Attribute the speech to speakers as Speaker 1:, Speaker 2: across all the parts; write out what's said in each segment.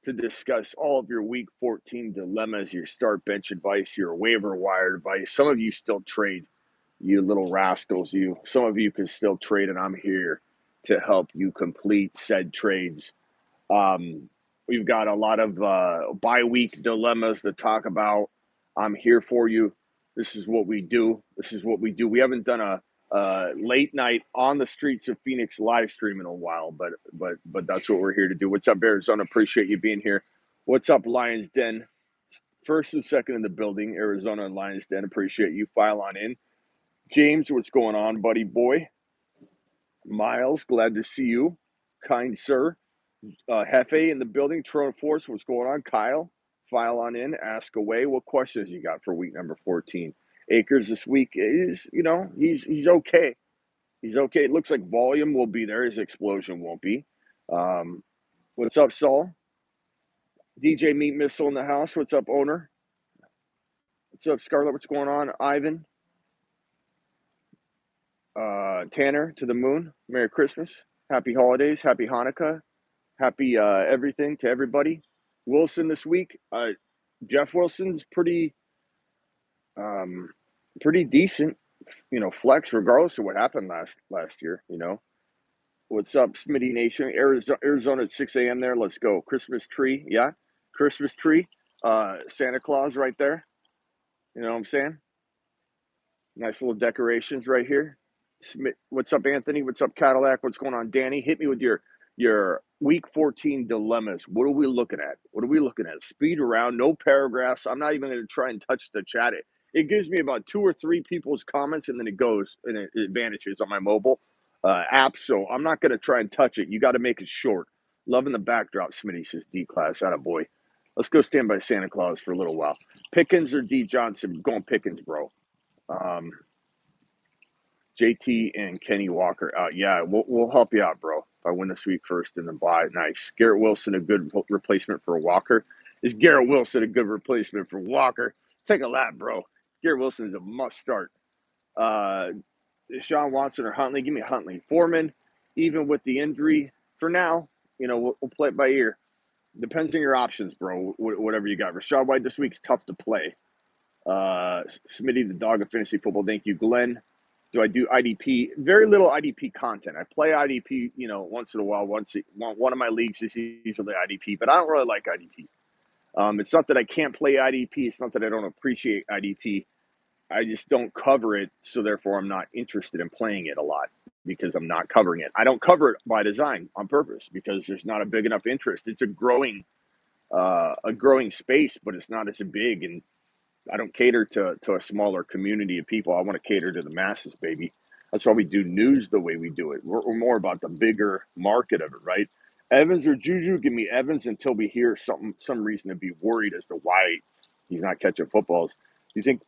Speaker 1: to discuss all of your Week 14 dilemmas, your start bench advice, your waiver wire advice. Some of you still trade, you little rascals. Some of you can still trade, and I'm here to help you complete said trades. Um, we've got a lot of bye week dilemmas to talk about. I'm here for you. This is what we do. We haven't done a late night on the streets of Phoenix live stream in a while, but that's what we're here to do. What's up, Arizona? Appreciate you being here. What's up, Lions Den? First and second in the building, Arizona and Lions Den. Appreciate you. File on in. James, what's going on, buddy boy? Miles, glad to see you. Kind sir. Hefe in the building. Toronto Force, what's going on? Kyle, file on in. Ask away. What questions you got for week number 14? Akers this week is, he's okay. He's okay. It looks like volume will be there. His explosion won't be. What's up, Saul? DJ Meat Missile in the house. What's up, owner? What's up, Scarlett? What's going on? Ivan? Tanner to the moon. Merry Christmas. Happy holidays. Happy Hanukkah. Happy everything to everybody. Wilson this week. Jeff Wilson's pretty decent, flex regardless of what happened last year. What's up, Smitty Nation? Arizona at 6 a.m. there. Let's go. Christmas tree, yeah, Christmas tree. Santa Claus right there. You know what I'm saying? Nice little decorations right here. What's up, Anthony? What's up, Cadillac? What's going on, Danny? Hit me with your week 14 dilemmas. What are we looking at? Speed around, no paragraphs. I'm not even going to try and touch the chat. It gives me about 2 or 3 people's comments, and then it goes and it vanishes on my mobile app. So I'm not going to try and touch it. You got to make it short. Loving the backdrop, Smitty says D-Class. Attaboy. Let's go stand by Santa Claus for a little while. Pickens or D. Johnson? Going Pickens, bro. JT and Kenny Walker out. Yeah, we'll help you out, bro. If I win this week first and then buy, nice. Garrett Wilson, a good replacement for Walker. Is Garrett Wilson a good replacement for Walker? Take a lap, bro. Garrett Wilson is a must start. Deshaun Watson or Huntley? Give me Huntley. Foreman, even with the injury, for now, we'll play it by ear. Depends on your options, bro. Whatever you got. Rashad White this week's tough to play. Smitty, the dog of fantasy football. Thank you, Glenn. Do I do IDP? Very little IDP content. I play IDP, once in a while. One of my leagues is usually IDP, but I don't really like IDP. It's not that I can't play IDP. It's not that I don't appreciate IDP. I just don't cover it, so therefore I'm not interested in playing it a lot because I'm not covering it. I don't cover it by design on purpose because there's not a big enough interest. It's a growing space, but it's not as big, and I don't cater to a smaller community of people. I want to cater to the masses, baby. That's why we do news the way we do it. We're more about the bigger market of it, right? Evans or Juju? Give me Evans until we hear some reason to be worried as to why he's not catching footballs. Do you think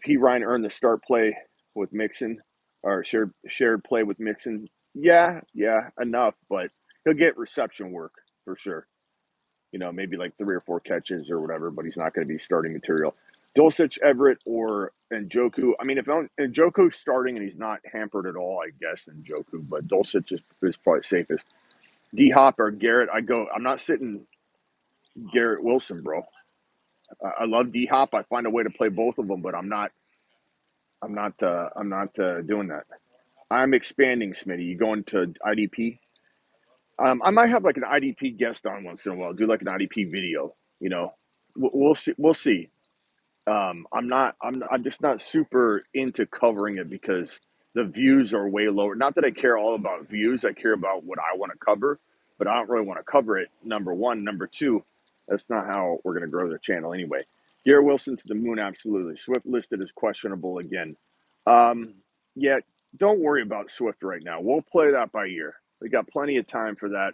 Speaker 1: P. Ryan earned the start play with Mixon or shared play with Mixon? Yeah, enough, but he'll get reception work for sure. Maybe like 3 or 4 catches or whatever, but he's not going to be starting material. Dulcich, Everett, or Njoku. I mean, if Njoku's starting and he's not hampered at all, I guess Njoku, but Dulcich is probably safest. D-Hop or Garrett, I'm not sitting Garrett Wilson, bro. I love D-Hop. I find a way to play both of them, but I'm not doing that. I'm expanding, Smitty. You going to IDP? I might have like an IDP guest on once in a while. Do like an IDP video. We'll see. We'll see. I'm just not super into covering it because the views are way lower. Not that I care all about views. I care about what I want to cover, but I don't really want to cover it. Number one. Number two, that's not how we're going to grow the channel anyway. Garrett Wilson to the moon. Absolutely. Swift listed as questionable again. Yeah, don't worry about Swift right now. We'll play that by ear. We got plenty of time for that.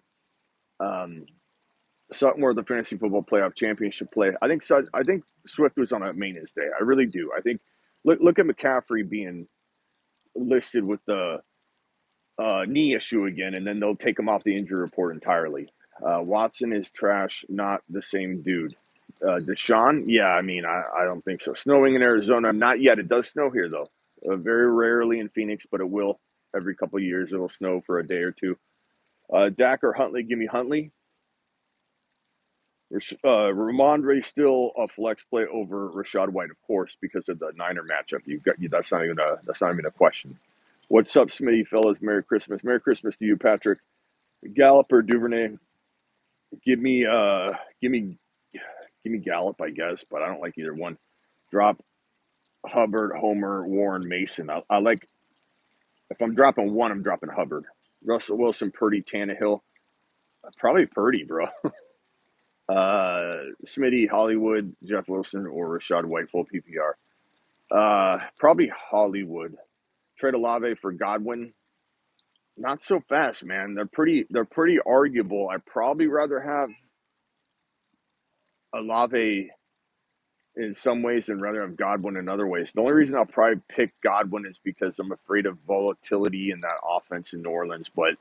Speaker 1: Something where the fantasy football playoff championship play. I think Swift was on a maintenance day. I really do. I think look at McCaffrey being listed with the knee issue again, and then they'll take him off the injury report entirely. Watson is trash, not the same dude. Deshaun, yeah, I mean, I don't think so. Snowing in Arizona, not yet. It does snow here though. Very rarely in Phoenix, but it will. Every couple of years, it'll snow for a day or two. Dak or Huntley? Give me Huntley. Ramondre still a flex play over Rashad White, of course, because of the Niner matchup. That's not even a question. What's up, Smitty fellas? Merry Christmas. Merry Christmas to you, Patrick. Gallup or Duvernay? Give me give me Gallup, I guess, but I don't like either one. Drop Hubbard, Homer, Warren, Mason. I like, if I'm dropping one, I'm dropping Hubbard. Russell Wilson, Purdy, Tannehill. Probably Purdy, bro. Smitty, Hollywood, Jeff Wilson, or Rashad White, full PPR. Probably Hollywood. Trade Olave for Godwin. Not so fast, man. They're pretty arguable. I'd probably rather have Olave in some ways and rather have Godwin in other ways. The only reason I'll probably pick Godwin is because I'm afraid of volatility in that offense in New Orleans. But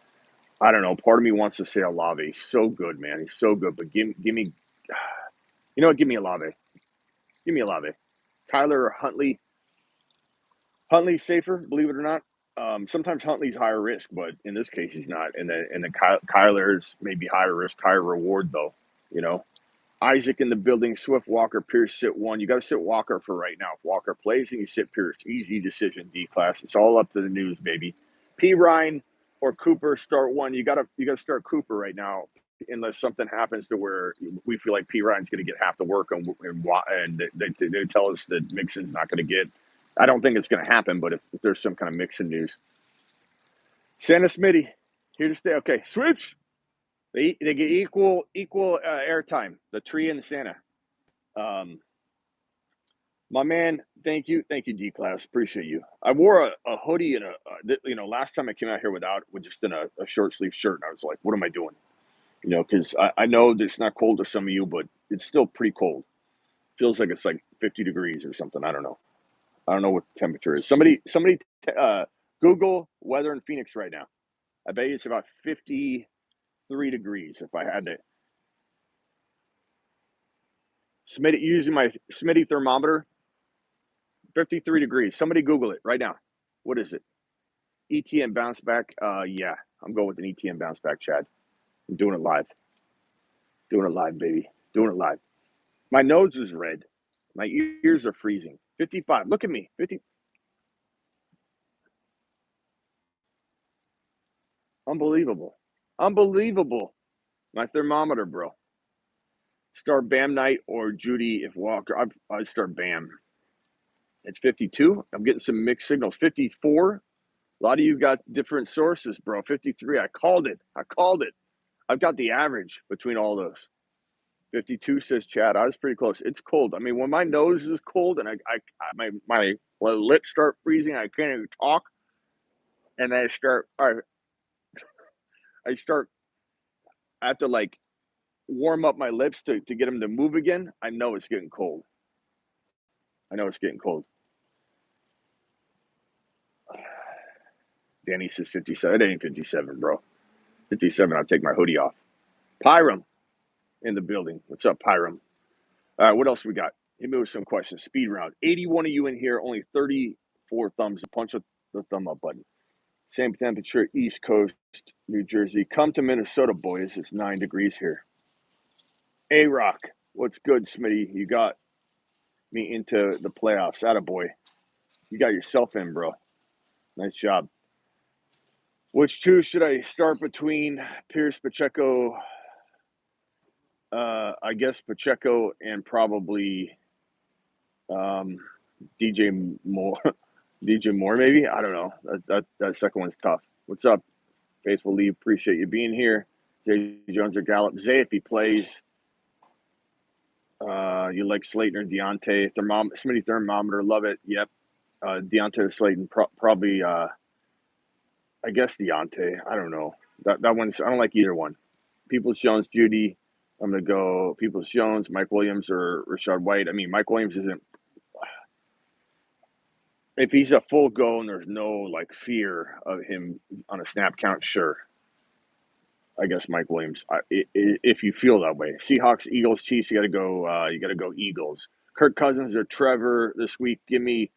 Speaker 1: I don't know. Part of me wants to say Olave. He's so good, man. He's so good. But give me, you know what? Give me Olave. Give me Olave. Kyler or Huntley. Huntley's safer, believe it or not. Sometimes Huntley's higher risk, but in this case, he's not. And the Kyler's maybe higher risk, higher reward, though. You know, Isaac in the building. Swift, Walker, Pierce, sit one. You got to sit Walker for right now. If Walker plays and you sit Pierce, easy decision. D class. It's all up to the news, baby. P Ryan or Cooper start one. You got to start Cooper right now, unless something happens to where we feel like P Ryan's going to get half the work, and they tell us that Mixon's not going to get. I don't think it's going to happen, but if there's some kind of Mixon news. Santa Smitty, here to stay. Okay, switch. They get equal airtime. The tree and the Santa. My man, thank you, D class, appreciate you. I wore a hoodie and last time I came out here with just in a short sleeve shirt, and I was like, what am I doing? Because I know that it's not cold to some of you, but it's still pretty cold. Feels like it's like 50 degrees or something. I don't know what the temperature is. Somebody, Google weather in Phoenix right now. I bet you it's about 53 degrees if I had to. Smitty, using my Smitty thermometer, 53 degrees. Somebody Google it right now. What is it? ETN bounce back? Yeah, I'm going with an ETN bounce back, Chad. I'm doing it live. Doing it live, baby. Doing it live. My nose is red. My ears are freezing. 55. Look at me. 50. Unbelievable. Unbelievable. My thermometer, bro. Start Bam Knight or Judy if Walker. I start Bam. It's 52. I'm getting some mixed signals. 54. A lot of you got different sources, bro. 53. I called it. I've got the average between all those. 52 says Chad. I was pretty close. It's cold. I mean, when my nose is cold and my lips start freezing, I can't even talk, and I have to like warm up my lips to get them to move again. I know it's getting cold. Danny says 57. It ain't 57, bro. 57. I'll take my hoodie off. Pyram in the building. What's up, Pyram? All right, what else we got? Hit me with some questions. Speed round. 81 of you in here. Only 34 thumbs. Punch the thumb up button. Same temperature, East Coast, New Jersey. Come to Minnesota, boys. It's 9 degrees here. A-Rock. What's good, Smitty? You got me into the playoffs. Attaboy. You got yourself in, bro. Nice job. Which two should I start between Pierce, Pacheco? I guess Pacheco and probably DJ Moore. DJ Moore, maybe? I don't know. That second one's tough. What's up, Faithful Lee? Appreciate you being here. Jay Jones or Gallup. Zay, if he plays. You like Slayton or Deontay? Smitty thermometer, love it. Yep. Deontay or Slayton, probably. I guess Deontay. I don't know. That one's. I don't like either one. Peoples Jones, Judy. I'm gonna go Peoples Jones, Mike Williams, or Rashad White. I mean, Mike Williams isn't. If he's a full go and there's no like fear of him on a snap count, sure. I guess Mike Williams. If you feel that way, Seahawks, Eagles, Chiefs. You got to go. You got to go Eagles. Kirk Cousins or Trevor this week. Give me.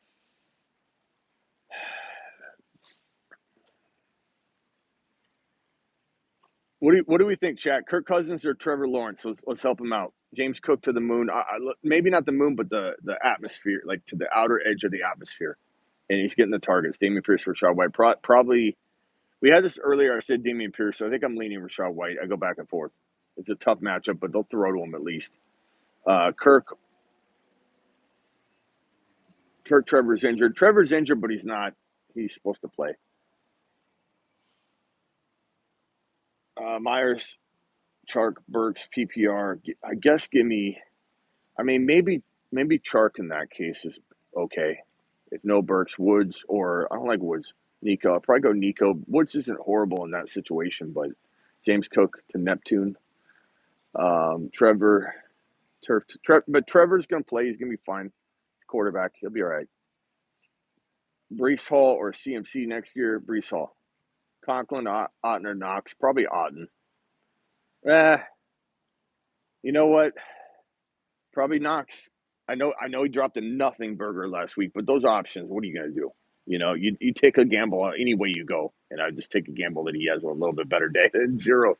Speaker 1: What do we think, chat? Kirk Cousins or Trevor Lawrence? Let's help him out. James Cook to the moon. Maybe not the moon, but the atmosphere, like to the outer edge of the atmosphere. And he's getting the targets. Damian Pierce, Rashad White. Probably, we had this earlier. I said Damian Pierce. So I think I'm leaning Rashad White. I go back and forth. It's a tough matchup, but they'll throw to him at least. Kirk, Trevor's injured. Trevor's injured, but he's not. He's supposed to play. Myers, Chark, Burks, PPR. I guess give me. I mean, maybe Chark in that case is okay. If no Burks, Woods, or I don't like Woods. Nico. I'll probably go Nico. Woods isn't horrible in that situation, but James Cook to Neptune. Trevor, but Trevor's going to play. He's going to be fine. Quarterback. He'll be all right. Brees Hall or CMC next year. Brees Hall. Conklin, Otten, or Knox. Probably Otten. You know what? Probably Knox. I know he dropped a nothing burger last week, but those options, what are you going to do? You know, you take a gamble any way you go, and I just take a gamble that he has a little bit better day than zero.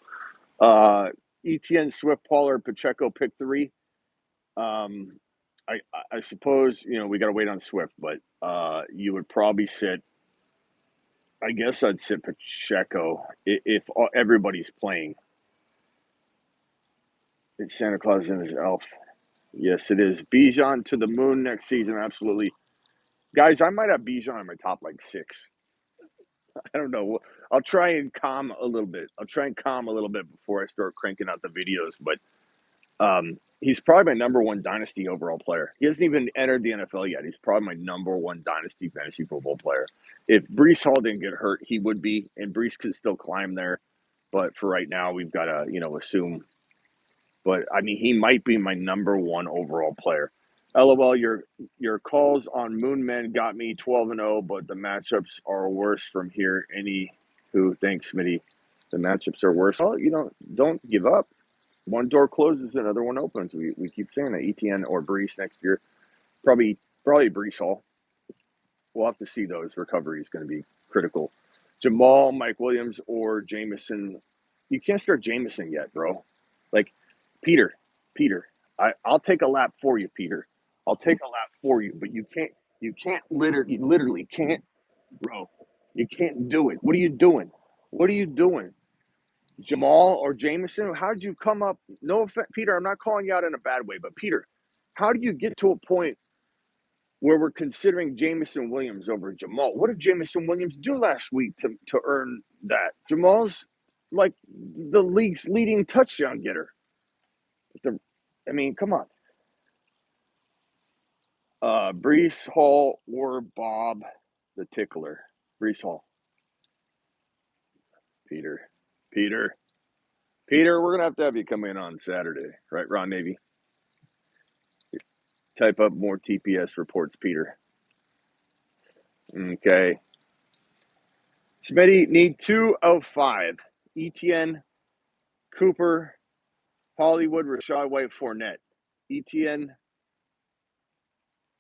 Speaker 1: ETN, Swift, Pollard, Pacheco, pick 3. I suppose, you know, we got to wait on Swift, but you would probably sit, I guess I'd sit Pacheco if everybody's playing. It's Santa Claus and his elf. Yes, it is. Bijan to the moon next season, absolutely. Guys, I might have Bijan in my top like 6. I don't know. I'll try and calm a little bit. Before I start cranking out the videos. But he's probably my number 1 dynasty overall player. He hasn't even entered the NFL yet. He's probably my number 1 dynasty fantasy football player. If Brees Hall didn't get hurt, he would be, and Brees could still climb there. But for right now, we've got to, assume. But I mean, he might be my number 1 overall player. LOL, your calls on Moon Men got me 12-0, but the matchups are worse from here. Thanks, Smitty. The matchups are worse. Oh, don't give up. One door closes, another one opens. We keep saying that. ETN or Brees next year. Probably Brees Hall. We'll have to see, though. His recovery is going to be critical. Jamal, Mike Williams, or Jameson. You can't start Jameson yet, bro. Like, Peter, I'll take a lap for you, Peter. I'll take a lap for you, but you literally can't, bro. You can't do it. What are you doing? Jamal or Jameson? How did you come up? No offense, Peter, I'm not calling you out in a bad way, but Peter, how do you get to a point where we're considering Jameson Williams over Jamal? What did Jameson Williams do last week to earn that? Jamal's like the league's leading touchdown getter. Come on. Brees Hall or Bob the Tickler? Brees Hall. Peter, we're going to have you come in on Saturday, right, Ron Navy? Type up more TPS reports, Peter. Okay. Smitty, need 2 of 5. ETN, Cooper, Hollywood, Rashad White, Fournette. ETN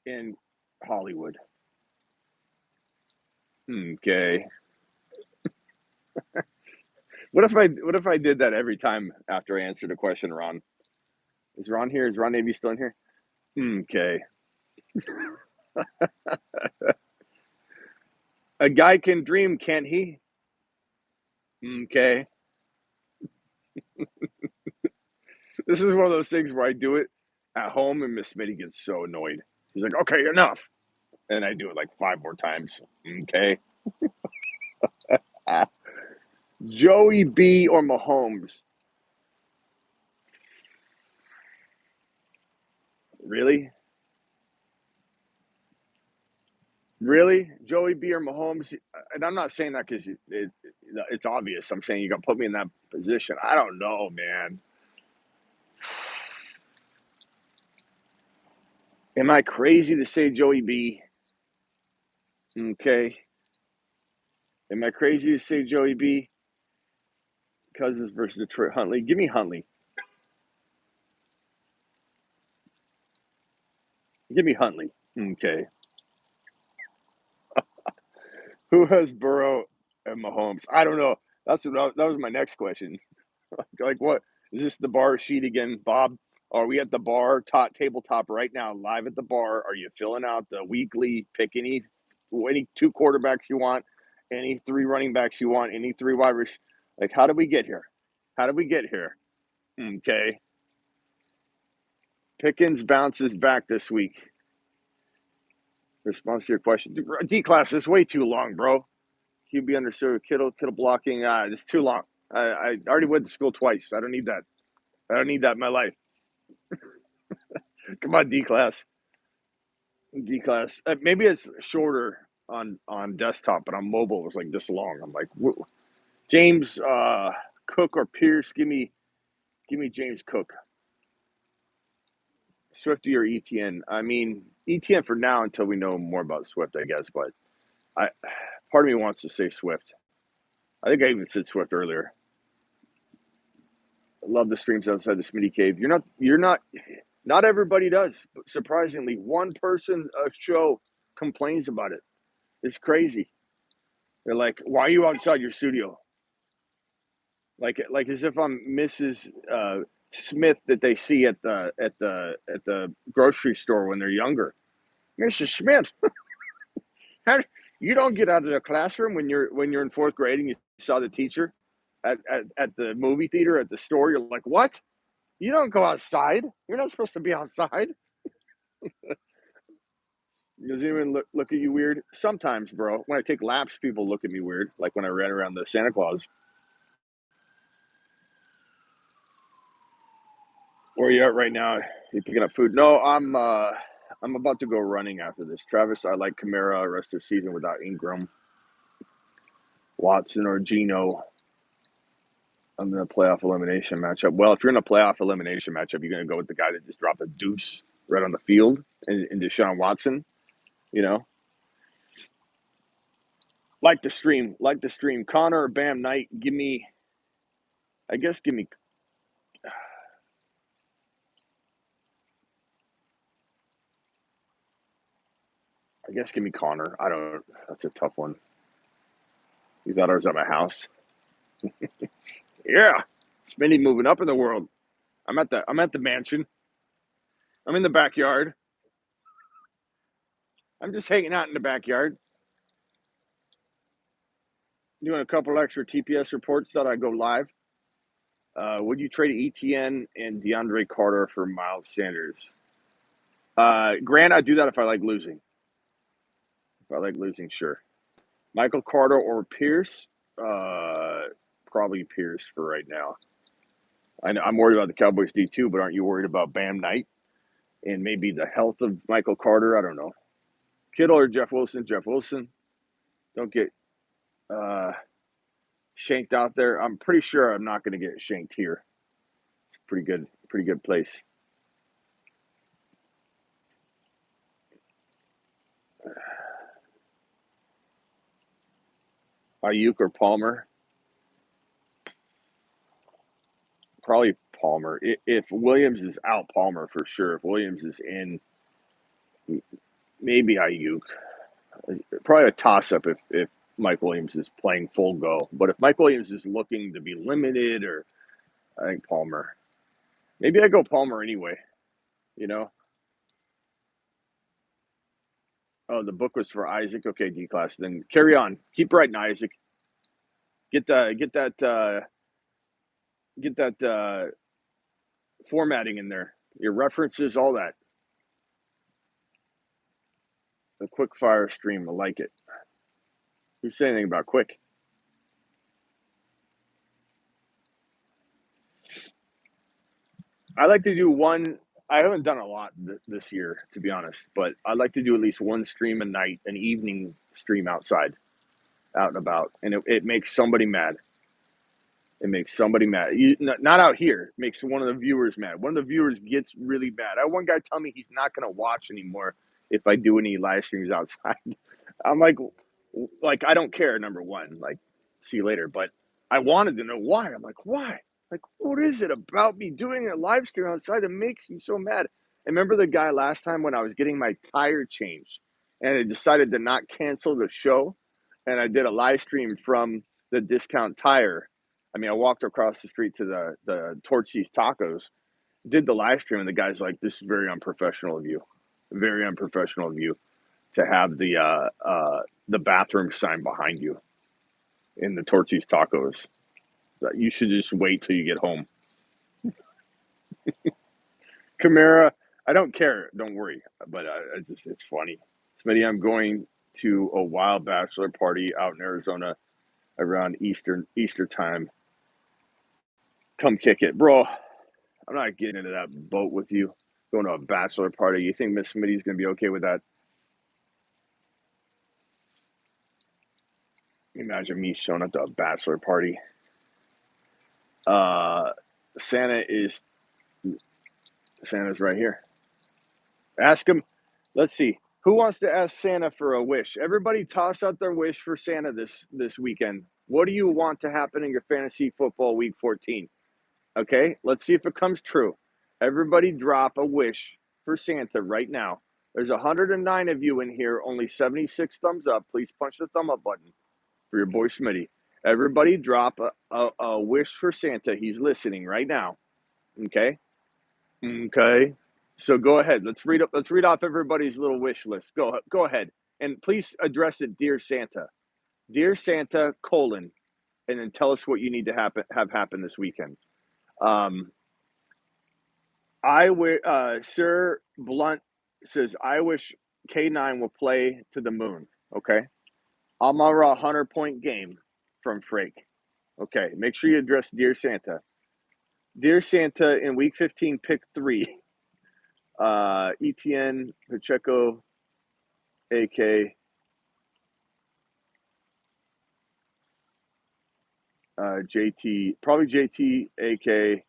Speaker 1: and Hollywood. Okay. What if I did that every time after I answered a question, Ron? Is Ron here? Is Ron Navy still in here? Okay. A guy can dream, can't he? Okay. This is one of those things where I do it at home and Miss Smitty gets so annoyed. She's like, okay, enough. And I do it like 5 more times. Okay. Joey B or Mahomes? Really? Joey B or Mahomes? And I'm not saying that because it's obvious. I'm saying you got to put me in that position. I don't know, man. Am I crazy to say Joey B? Okay. Am I crazy to say Joey B? Cousins versus Detroit. Huntley. Give me Huntley. Give me Huntley. Okay. Who has Burrow and Mahomes? I don't know. That was my next question. Like what? Is this the bar sheet again, Bob? Are we at the bar tabletop right now, live at the bar? Are you filling out the weekly? Pick any two quarterbacks you want, any three running backs you want, any three wide receivers. Like, how did we get here? How did we get here? Okay, Pickens bounces back this week. Response to your question, D class is way too long, bro. QB underserved, Kittle blocking. It's too long. I already went to school twice. I don't need that. I don't need that in my life. Come on, D class. D class. Maybe it's shorter on desktop, but on mobile it was like this long. I'm like, James Cook or Pierce. Give me James Cook. Swifty or ETN. I mean ETN for now until we know more about Swift, I guess. But I part of me wants to say Swift. I think I even said Swift earlier. I love the streams outside the Smitty cave. Not everybody does. But surprisingly, one person a show complains about it. It's crazy. They're like, "Why are you outside your studio?" Like as if I'm Mrs. Smith that they see at the grocery store when they're younger. Mrs. Smith, how, you don't get out of the classroom when you're in fourth grade and you saw the teacher at the movie theater at the store. You're like, what? You don't go outside. You're not supposed to be outside. Does anyone look at you weird? Sometimes, bro. When I take laps, people look at me weird. Like when I ran around the Santa Claus. Where are you at right now? You picking up food? No, I'm about to go running after this. Travis, I like Kamara rest of season without Ingram, Watson, or Geno. I'm in a playoff elimination matchup. Well, if you're in a playoff elimination matchup, you're going to go with the guy that just dropped a deuce right on the field and Deshaun Watson. You know, like the stream. Connor or Bam Knight. Give me. I guess give me Connor. I don't. That's a tough one. He's out ours at my house. Yeah, Smitty moving up in the world. I'm at the mansion. I'm in the backyard. I'm just hanging out in the backyard, doing a couple extra TPS reports that I go live. Would you trade ETN and DeAndre Carter for Miles Sanders? Grant, I'd do that if I like losing. If I like losing, sure. Michael Carter or Pierce? Probably Pierce for right now. I'm worried about the Cowboys D too, but aren't you worried about Bam Knight and maybe the health of Michael Carter? I don't know. Kittle or Jeff Wilson? Jeff Wilson. Don't get shanked out there. I'm pretty sure I'm not going to get shanked here. It's a pretty good place. Ayuk or Palmer? Probably Palmer. If Williams is out, Palmer for sure. If Williams is in, maybe Ayuk. Probably a toss-up if Mike Williams is playing full go. But if Mike Williams is looking to be limited, or I think Palmer. Maybe I go Palmer anyway. You know. Oh, the book was for Isaac. Okay, D class. Then carry on. Keep writing, Isaac. Get that formatting in there. Your references, all that. The quick fire stream. I like it. Who's saying anything about quick? I like to do one. I haven't done a lot this year, to be honest, but I like to do at least one stream a night, an evening stream outside, out and about, and it makes somebody mad. It makes somebody mad. Not out here. It makes one of the viewers mad. One of the viewers gets really mad. I had one guy tell me he's not going to watch anymore if I do any live streams outside. I'm like, I don't care. Number one, like, see you later. But I wanted to know why. I'm like, why? Like, what is it about me doing a live stream outside that makes you so mad? I remember the guy last time when I was getting my tire changed, and I decided to not cancel the show, and I did a live stream from the discount tire. I mean, I walked across the street to the Torchy's Tacos, did the live stream, and the guy's like, "This is very unprofessional of you, very unprofessional of you to have the bathroom sign behind you in the Torchy's Tacos. You should just wait till you get home." Camara, I don't care. Don't worry, but it's funny. Smitty, I'm going to a wild bachelor party out in Arizona around Easter time. Come kick it, bro. I'm not getting into that boat with you. Going to a bachelor party. You think Miss Smitty's going to be okay with that? Imagine me showing up to a bachelor party. Santa's right here. Ask him. Let's see. Who wants to ask Santa for a wish? Everybody toss out their wish for Santa this weekend. What do you want to happen in your fantasy football week 14? Okay, let's see if it comes true. Everybody drop a wish for Santa right now. There's 109 of you in here, only 76 thumbs up. Please punch the thumb up button for your boy Smitty. Everybody drop a wish for Santa. He's listening right now. Okay? Okay. So go ahead. Let's read off everybody's little wish list. Go ahead. And please address it, Dear Santa. Dear Santa, and then tell us what you need to have happen this weekend. Sir Blunt says, I wish K9 will play to the moon. Okay. Amara 100-point game from Frake. Okay. Make sure you address Dear Santa. Dear Santa, in week 15, pick 3. ETN, Pacheco, AK, JT, probably JT, AK,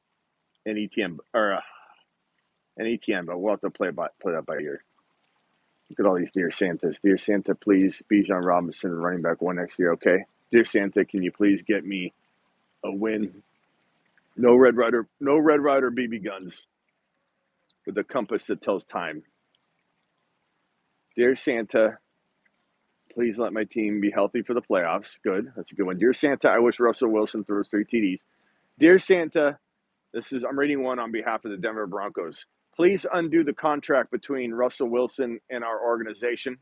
Speaker 1: and ETN, and ETN, but we'll have to play that by ear. Look at all these Dear Santas. Dear Santa, please, Bijan Robinson, running back 1 next year, okay? Dear Santa, can you please get me a win? No Red Rider BB guns with a compass that tells time. Dear Santa, please let my team be healthy for the playoffs. Good. That's a good one. Dear Santa, I wish Russell Wilson throws 3 TDs. Dear Santa, I'm reading one on behalf of the Denver Broncos. Please undo the contract between Russell Wilson and our organization.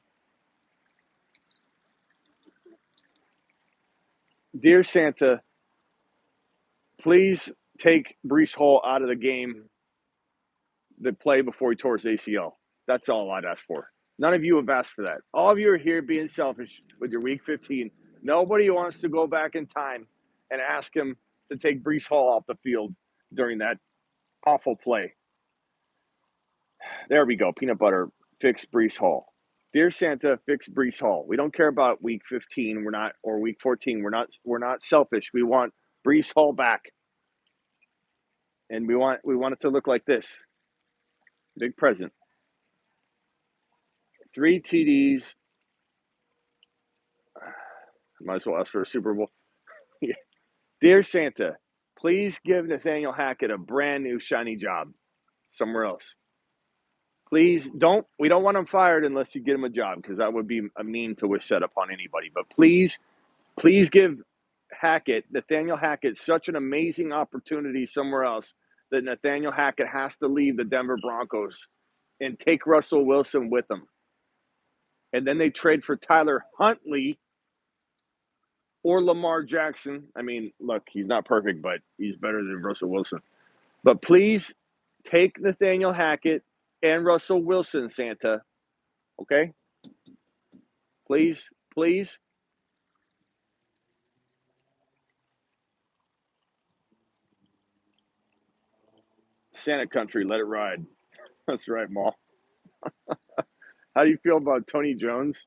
Speaker 1: Dear Santa, please take Breece Hall out of the game that play before he tore his ACL. That's all I'd ask for. None of you have asked for that. All of you are here being selfish with your week 15. Nobody wants to go back in time and ask him to take Breece Hall off the field during that awful play. There we go. Peanut butter. Fix Breece Hall. Dear Santa, fix Breece Hall. We don't care about week 15. Or week 14. We're not selfish. We want Breece Hall back. And we want it to look like this. Big present. 3 TDs. Might as well ask for a Super Bowl. Yeah. Dear Santa, please give Nathaniel Hackett a brand new shiny job somewhere else. Please we don't want him fired unless you get him a job, because that would be a mean to wish that upon anybody. But please give Nathaniel Hackett, such an amazing opportunity somewhere else that Nathaniel Hackett has to leave the Denver Broncos and take Russell Wilson with him. And then they trade for Tyler Huntley or Lamar Jackson. I mean, look, he's not perfect, but he's better than Russell Wilson. But please take Nathaniel Hackett and Russell Wilson, Santa. Okay? Please. Santa country, let it ride. That's right, Ma. How do you feel about Tony Jones?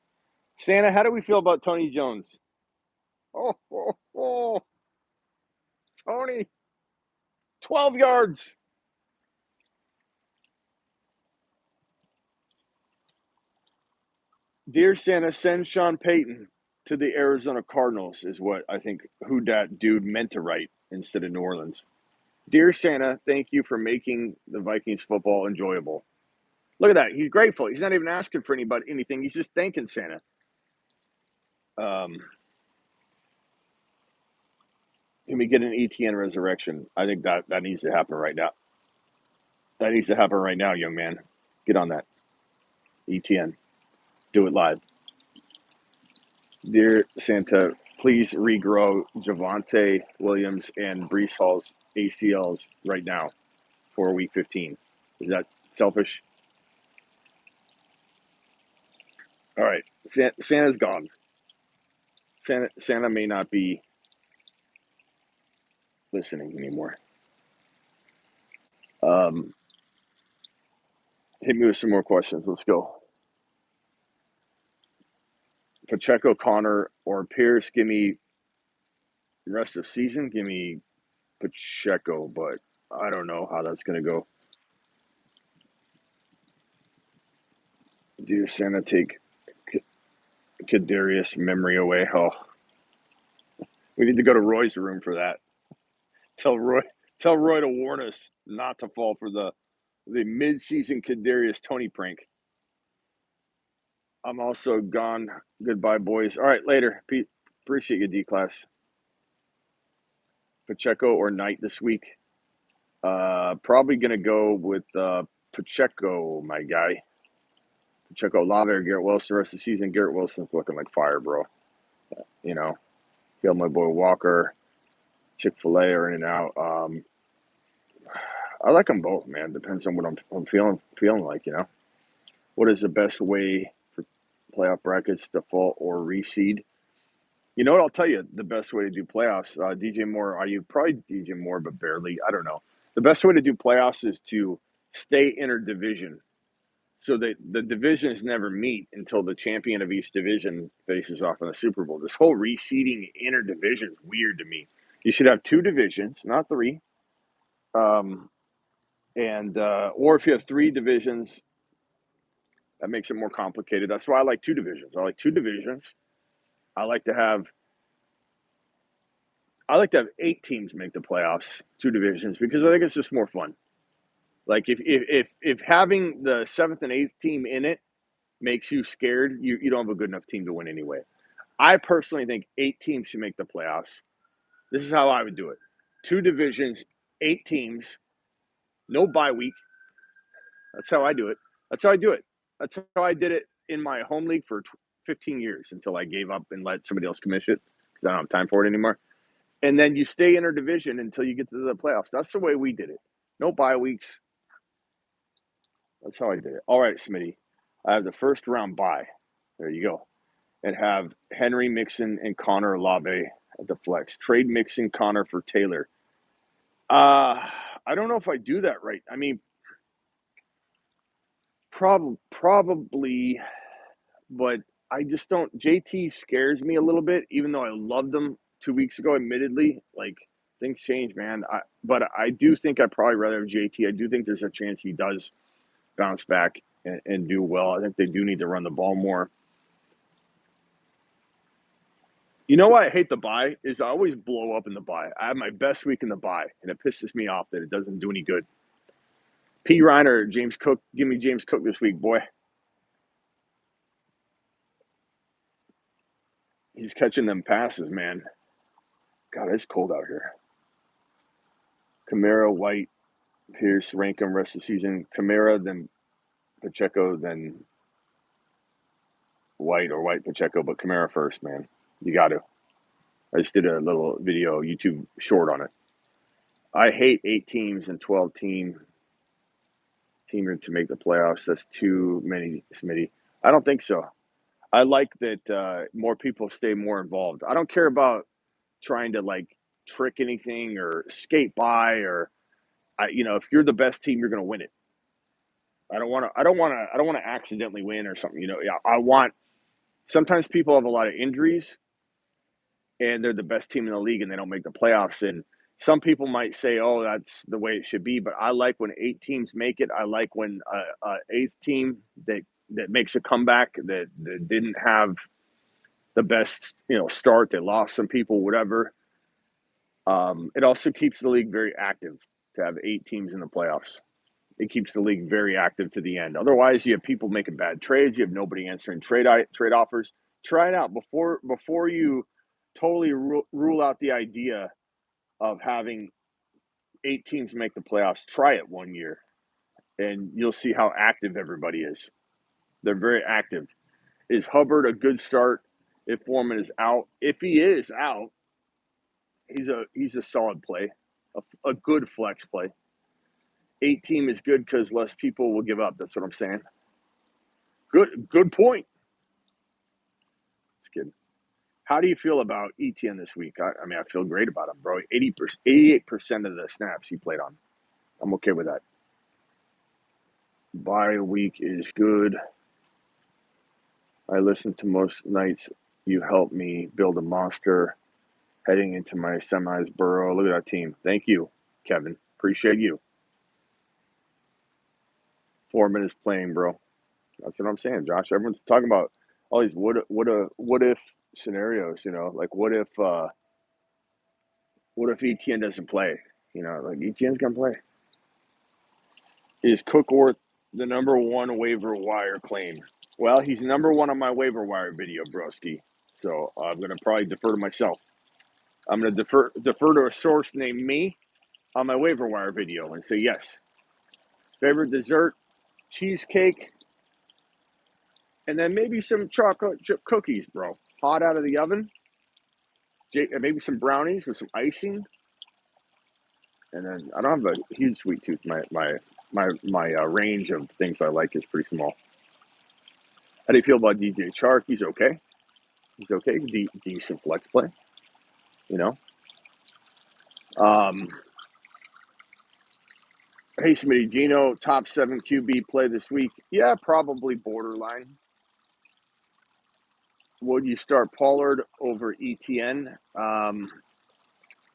Speaker 1: Santa, how do we feel about Tony Jones? Oh, Tony. 12 yards. Dear Santa, send Sean Payton to the Arizona Cardinals is what I think who that dude meant to write instead of New Orleans. Dear Santa, thank you for making the Vikings football enjoyable. Look at that. He's grateful. He's not even asking for anything. He's just thanking Santa. Can we get an ETN resurrection? I think that needs to happen right now. That needs to happen right now, young man. Get on that. ETN. Do it live. Dear Santa, please regrow Javante Williams and Brees Hall's ACLs right now for week 15. Is that selfish? All right. Santa's gone. Santa may not be listening anymore. Hit me with some more questions. Let's go. Pacheco, Connor, or Pierce. Give me rest of season. Give me Pacheco, but I don't know how that's going to go. Dear Santa, take Kadarius memory away. Oh, we need to go to Roy's room for that. Tell Roy to warn us not to fall for the mid-season Kadarius Tony prank. I'm also gone. Goodbye, boys. All right, later. Pete, appreciate you, D-Class. Pacheco or Knight this week? Probably going to go with Pacheco, my guy. Pacheco, Lave, or Garrett Wilson the rest of the season. Garrett Wilson's looking like fire, bro. You know, feel my boy Walker, Chick-fil-A are in and out. I like them both, man. Depends on what I'm feeling like, you know. What is the best way for playoff brackets, default or reseed? You know what? I'll tell you the best way to do playoffs. DJ Moore, you probably DJ Moore, but barely. I don't know. The best way to do playoffs is to stay interdivision, so that the divisions never meet until the champion of each division faces off in the Super Bowl. This whole reseeding interdivision is weird to me. You should have two divisions, not three. Or if you have three divisions, that makes it more complicated. That's why I like two divisions. I like two divisions. I like to have 8 teams make the playoffs, two divisions, because I think it's just more fun. Like if having the 7th and 8th team in it makes you scared, you don't have a good enough team to win anyway. I personally think 8 teams should make the playoffs. This is how I would do it. Two divisions, 8 teams, no bye week. That's how I do it. That's how I do it. That's how I did it in my home league for 15 years until I gave up and let somebody else commission it because I don't have time for it anymore. And then you stay in our division until you get to the playoffs. That's the way we did it. No bye weeks. That's how I did it. All right, Smitty. I have the first round bye. There you go. And have Henry, Mixon, and Connor Olave at the flex. Trade Mixon, Connor for Taylor. I don't know if I do that right. I mean, probably, but I just don't. JT scares me a little bit, even though I loved him 2 weeks ago. Admittedly, like things change, man. But I do think I'd probably rather have JT. I do think there's a chance he does bounce back and do well. I think they do need to run the ball more. You know why I hate the bye is I always blow up in the bye. I have my best week in the bye, and it pisses me off that it doesn't do any good. P. Ryan or James Cook, give me James Cook this week, boy. He's catching them passes, man. God, it's cold out here. Kamara, White, Pierce, rank him rest of the season. Kamara, then Pacheco, then White or White, Pacheco, but Kamara first, man. You got to. I just did a little video, YouTube short on it. I hate 8 teams and 12 teamer to make the playoffs. That's too many, Smitty. I don't think so. I like that more people stay more involved. I don't care about trying to like trick anything or skate by or if you're the best team, you're going to win it. I don't want to accidentally win or something. I want. Sometimes people have a lot of injuries, and they're the best team in the league, and they don't make the playoffs. And some people might say, "Oh, that's the way it should be." But I like when 8 teams make it. I like when eighth team that makes a comeback that didn't have the best start. They lost some people, whatever. It also keeps the league very active to have 8 teams in the playoffs. It keeps the league very active to the end. Otherwise, you have people making bad trades. You have nobody answering trade offers. Try it out before you totally rule out the idea of having 8 teams make the playoffs. Try it one year, and you'll see how active everybody is. They're very active. Is Hubbard a good start if Foreman is out? If he is out, he's a solid play, a good flex play. 8 team is good because less people will give up. That's what I'm saying. Good point. It's good. How do you feel about ETN this week? I mean, I feel great about him, bro. 88% of the snaps he played on. I'm okay with that. Bye week is good. I listen to most nights. You help me build a monster heading into my semis, Burrow. Look at that team. Thank you, Kevin. Appreciate you. Foreman is playing, bro. That's what I'm saying, Josh. Everyone's talking about all these what if scenarios, you know, like what if ETN doesn't play? You know, like ETN's gonna play. Is Cook worth the number one waiver wire claim? Well, he's number one on my waiver wire video, broski. So I'm gonna probably defer to myself. I'm gonna defer to a source named me on my waiver wire video and say yes. Favorite dessert, cheesecake, and then maybe some chocolate chip cookies, bro. Hot out of the oven. Maybe some brownies with some icing. And then I don't have a huge sweet tooth. My range of things I like is pretty small. How do you feel about DJ Chark? He's okay. He's okay. Decent flex play. You know. Hey, Smitty, Gino, top 7 QB play this week? Yeah, probably borderline. Would you start Pollard over ETN?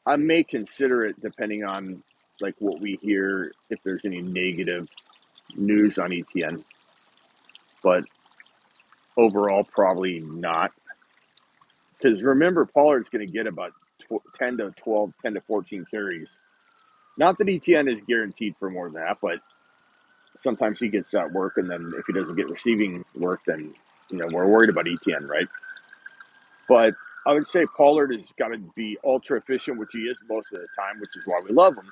Speaker 1: I may consider it depending on like what we hear, if there's any negative news on ETN. But overall, probably not. Because remember, Pollard's going to get about 10 to 12, 10 to 14 carries. Not that ETN is guaranteed for more than that, but sometimes he gets that work, and then if he doesn't get receiving work, then we're worried about ETN, right? But I would say Pollard has got to be ultra efficient, which he is most of the time, which is why we love him.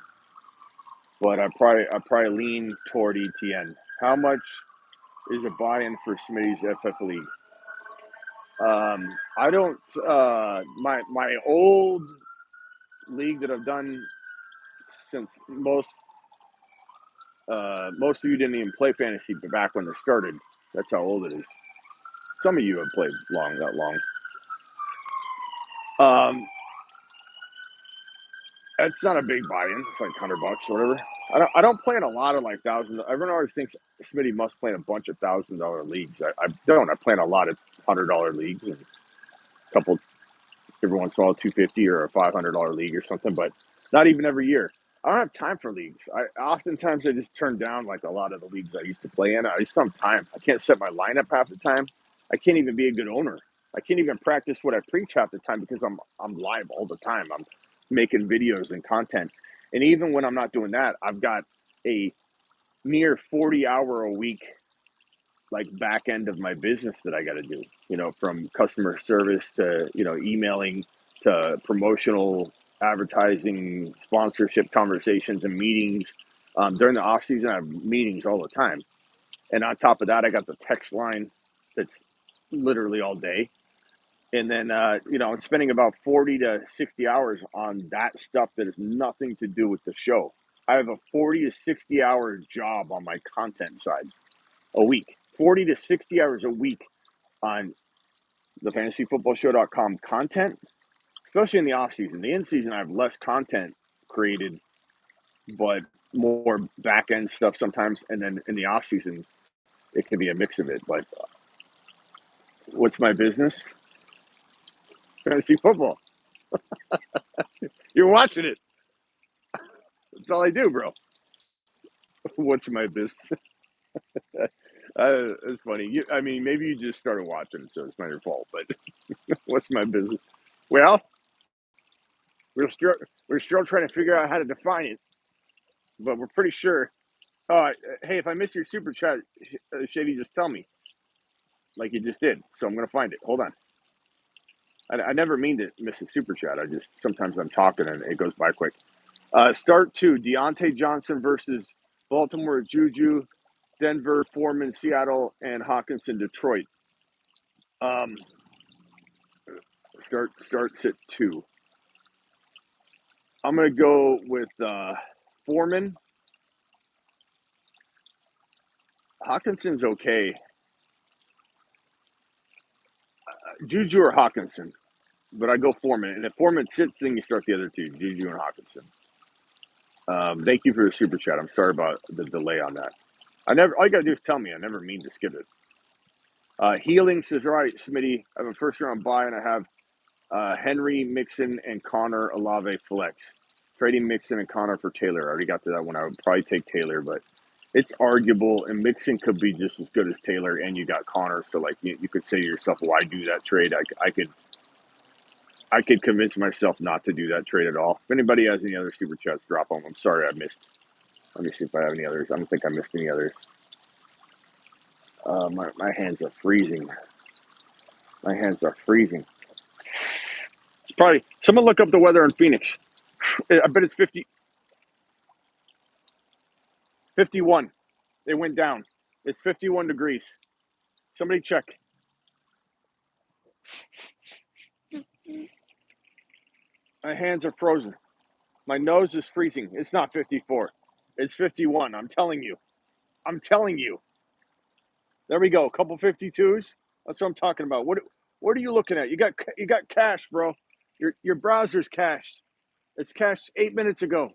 Speaker 1: But I probably lean toward ETN. How much is a buy-in for Smitty's FF League? I don't. My old league that I've done since most of you didn't even play fantasy back when it started. That's how old it is. Some of you have played that long. It's not a big buy-in. It's like $100 or whatever. I don't play in a lot of like thousand. Everyone always thinks Smitty must play in a bunch of $1,000 leagues. I don't. I play in a lot of $100 leagues and a couple every once in a while, $250 or a $500 league or something, but not even every year. I don't have time for leagues. Oftentimes I just turn down like a lot of the leagues I used to play in. I just don't have time. I can't set my lineup half the time. I can't even be a good owner. I can't even practice what I preach half the time because I'm live all the time. I'm making videos and content. And even when I'm not doing that, I've got a near 40-hour a week like back end of my business that I got to do, from customer service to, emailing to promotional advertising, sponsorship conversations and meetings. During the off season, I have meetings all the time. And on top of that, I got the text line that's literally all day. And then, I'm spending about 40 to 60 hours on that stuff that has nothing to do with the show. I have a 40 to 60 hour job on my content side a week. 40 to 60 hours a week on the fantasyfootballshow.com content, especially in the off season. The in season, I have less content created, but more back end stuff sometimes. And then in the off season, it can be a mix of it. But what's my business? Fantasy football. You're watching it. That's all I do, bro. What's my business? It's funny. Maybe you just started watching, so it's not your fault. But what's my business? Well, we're still trying to figure out how to define it, but we're pretty sure. Hey, if I miss your super chat, Shady, just tell me, like you just did. So I'm gonna find it. Hold on. I never mean to miss a super chat. I just sometimes I'm talking and it goes by quick. Start two: Deontay Johnson versus Baltimore Juju, Denver Foreman Seattle, and Hawkinson Detroit. Um, start sit two. I'm gonna go with Foreman. Hawkinson's okay. Juju or Hawkinson, but I go Foreman. And if Foreman sits, then you start the other two, Juju and Hawkinson. Thank you for the super chat. I'm sorry about the delay on that. All you gotta do is tell me. I never mean to skip it. Healing says, all right, Smitty, I have a first round buy and I have Henry, Mixon, and Connor Olave flex. Trading Mixon and Connor for Taylor. I already got to that one. I would probably take Taylor, but it's arguable, and Mixon could be just as good as Taylor, and you got Connor. So, like, you could say to yourself, why do that trade? I could convince myself not to do that trade at all. If anybody has any other super chats, drop them. I'm sorry I missed. Let me see if I have any others. I don't think I missed any others. My hands are freezing. My hands are freezing. It's probably someone look up the weather in Phoenix. I bet it's 51. It went down. It's 51 degrees. Somebody check. My hands are frozen. My nose is freezing. It's not 54. It's 51. I'm telling you. I'm telling you. There we go. A couple 52s. That's what I'm talking about. What are you looking at? You got cash, bro. Your browser's cached. It's cached 8 minutes ago.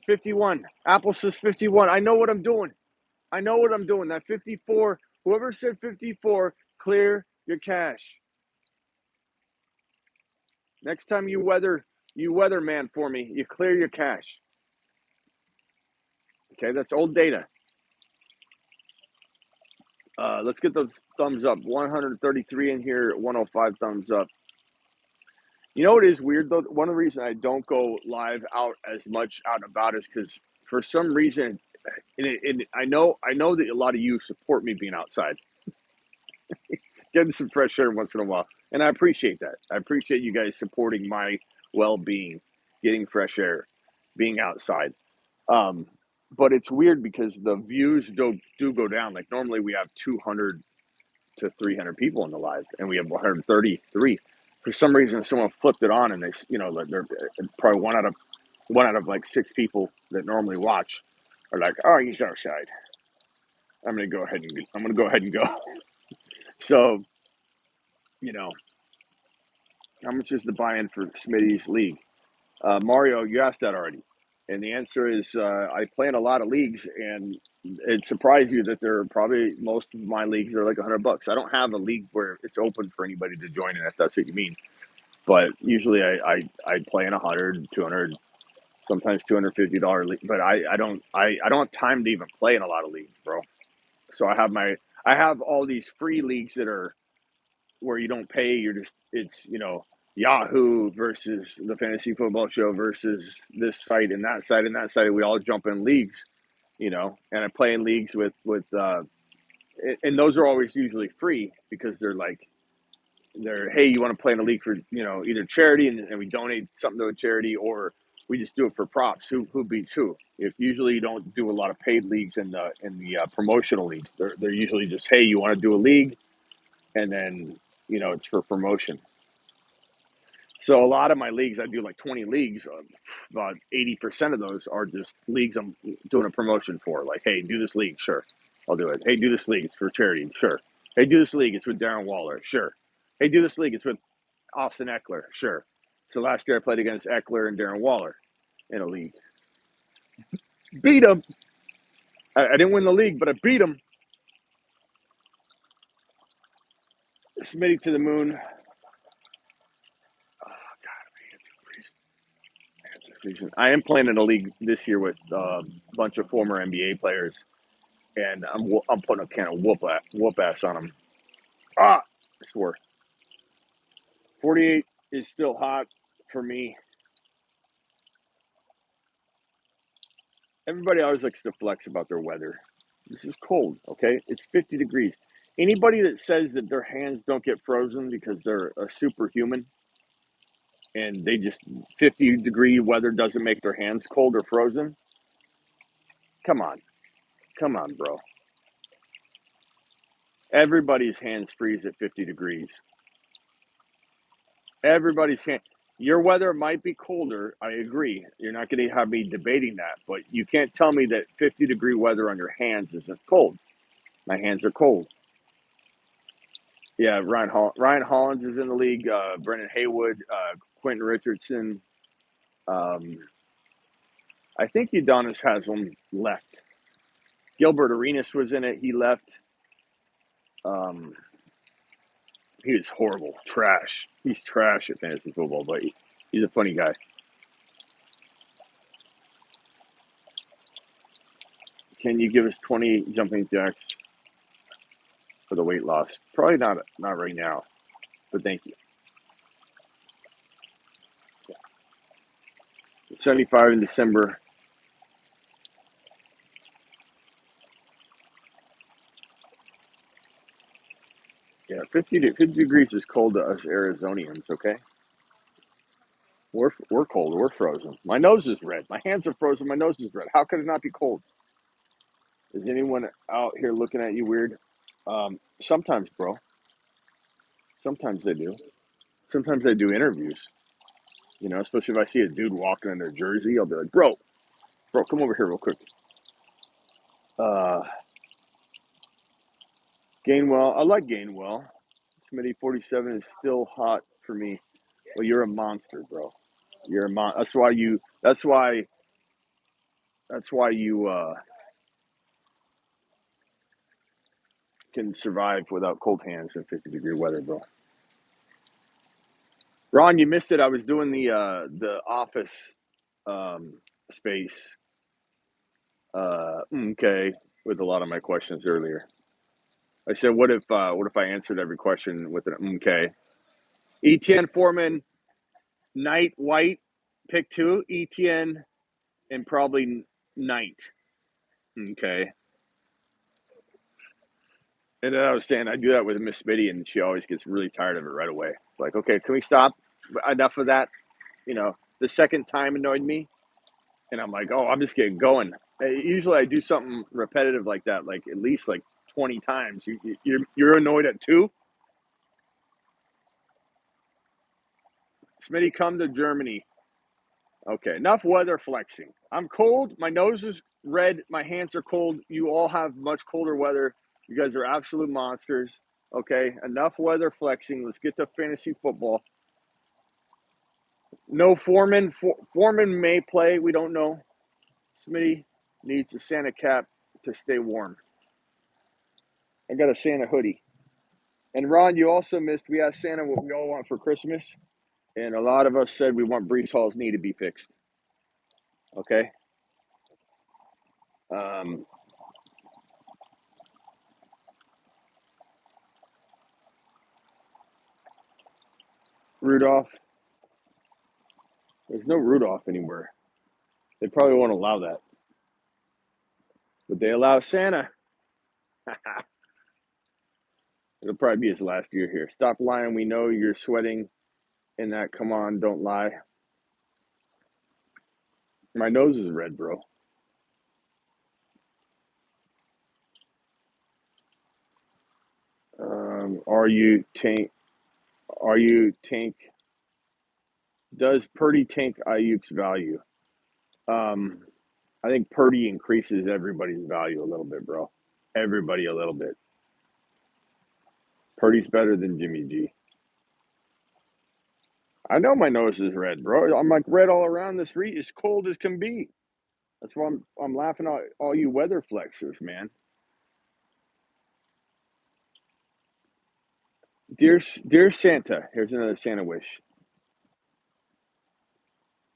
Speaker 1: 51. Apple says 51. I know what I'm doing. I know what I'm doing. That 54, whoever said 54, clear your cache. Next time you weatherman for me, you clear your cache. Okay, that's old data. Let's get those thumbs up. 133 in here, 105 thumbs up. You know what is weird though? One of the reasons I don't go live out as much out and about is because for some reason, and I know that a lot of you support me being outside, getting some fresh air once in a while, and I appreciate that. I appreciate you guys supporting my well-being, getting fresh air, being outside. Um, but it's weird because the views do go down. Like normally we have 200 to 300 people in the live, and we have 133. For some reason, someone flipped it on, and they're probably one out of like 6 people that normally watch are like, "Oh, he's outside. I'm gonna go ahead and go." So, you know, how much is the buy-in for Smitty's league? Mario, you asked that already, and the answer is I play in a lot of leagues, and it surprised you that they're probably most of my leagues are like $100. I don't have a league where it's open for anybody to join in, if that's what you mean. But usually I play in 100, 200, sometimes $250 league. But I don't have time to even play in a lot of leagues, bro. So I have all these free leagues that are where you don't pay. You're just it's Yahoo versus the Fantasy Football Show versus this site and that site and that site. We all jump in leagues, and I play in leagues with and those are always usually free because they're hey, you want to play in a league for either charity and we donate something to a charity, or we just do it for props. Who beats who? If usually you don't do a lot of paid leagues in the promotional leagues. They're usually just hey, you want to do a league, and then it's for promotion. So a lot of my leagues, I do like 20 leagues. About 80% of those are just leagues I'm doing a promotion for. Like, hey, do this league, sure, I'll do it. Hey, do this league, it's for charity, sure. Hey, do this league, it's with Darren Waller, sure. Hey, do this league, it's with Austin Eckler, sure. So last year I played against Eckler and Darren Waller in a league. Beat him. I didn't win the league, but I beat him. Smitty to the moon. Oh, God, I am playing in a league this year with a bunch of former NBA players, and I'm putting a can of whoop ass on them. I swear. 48 is still hot for me. Everybody always likes to flex about their weather. This is cold, okay? It's 50 degrees. Anybody that says that their hands don't get frozen because they're a superhuman and they just 50-degree weather doesn't make their hands cold or frozen, come on. Come on, bro. Everybody's hands freeze at 50 degrees. Everybody's hand. Your weather might be colder. I agree. You're not going to have me debating that, but you can't tell me that 50-degree weather on your hands isn't cold. My hands are cold. Yeah, Ryan Hollins is in the league. Brendan Haywood, Quentin Richardson. Um, I think Udonis Haslam left. Gilbert Arenas was in it. He left. Um, he was horrible. Trash. He's trash at fantasy football, but he's a funny guy. Can you give us 20 jumping jacks for the weight loss? Probably not right now, but thank you. 75 in December. Yeah, 50 degrees is cold to us Arizonians, okay? We're cold. We're frozen. My nose is red. My hands are frozen. My nose is red. How could it not be cold? Is anyone out here looking at you weird? Sometimes, bro. Sometimes they do. Sometimes they do interviews. You know, especially if I see a dude walking in their jersey, I'll be like, bro, come over here real quick. Uh, Gainwell, I like Gainwell. Smitty 47 is still hot for me. Well, you're a monster, bro. You're a That's why you. That's why you can survive without cold hands in 50-degree weather, bro. Ron, you missed it. I was doing the office space. Okay, with a lot of my questions earlier. I said, what if I answered every question with an okay? ETN Foreman, Knight, White, pick two. ETN and probably Knight. Okay. And then I was saying I do that with Miss Smitty, and she always gets really tired of it right away. Like, okay, can we stop? Enough of that. You know, the second time annoyed me, and I'm like, oh, I'm just getting going. Usually, I do something repetitive like that, like at least like 20 times. You're annoyed at two. Smitty, come to Germany. Okay, enough weather flexing. I'm cold. My nose is red. My hands are cold. You all have much colder weather. You guys are absolute monsters. Okay, enough weather flexing. Let's get to fantasy football. No Foreman. Foreman may play. We don't know. Smitty needs a Santa cap to stay warm. I got a Santa hoodie. And Ron, you also missed. We asked Santa what we all want for Christmas, and a lot of us said we want Brees Hall's knee to be fixed. Okay. Um, Rudolph. There's no Rudolph anywhere. They probably won't allow that. But they allow Santa. It'll probably be his last year here. Stop lying. We know you're sweating in that. Come on, don't lie. My nose is red, bro. Are you tank? Are you tank? Does Purdy tank Ayuk's value? Um, I think Purdy increases everybody's value a little bit, bro. Everybody a little bit. Purdy's better than Jimmy G. I know my nose is red, bro. I'm like red all around this street, as cold as can be. That's why I'm laughing at all you weather flexers, man. Dear Santa, here's another Santa wish.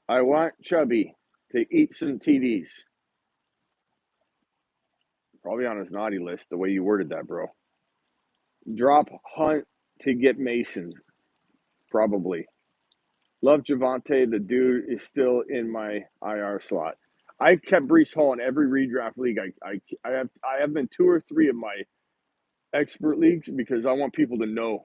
Speaker 1: I want Chubby to eat some TDs. Probably on his naughty list, the way you worded that, bro. Drop Hunt to get Mason. Probably. Love Javante. The dude is still in my IR slot. I kept Brees Hall in every redraft league. I have been two or three of my expert leagues because I want people to know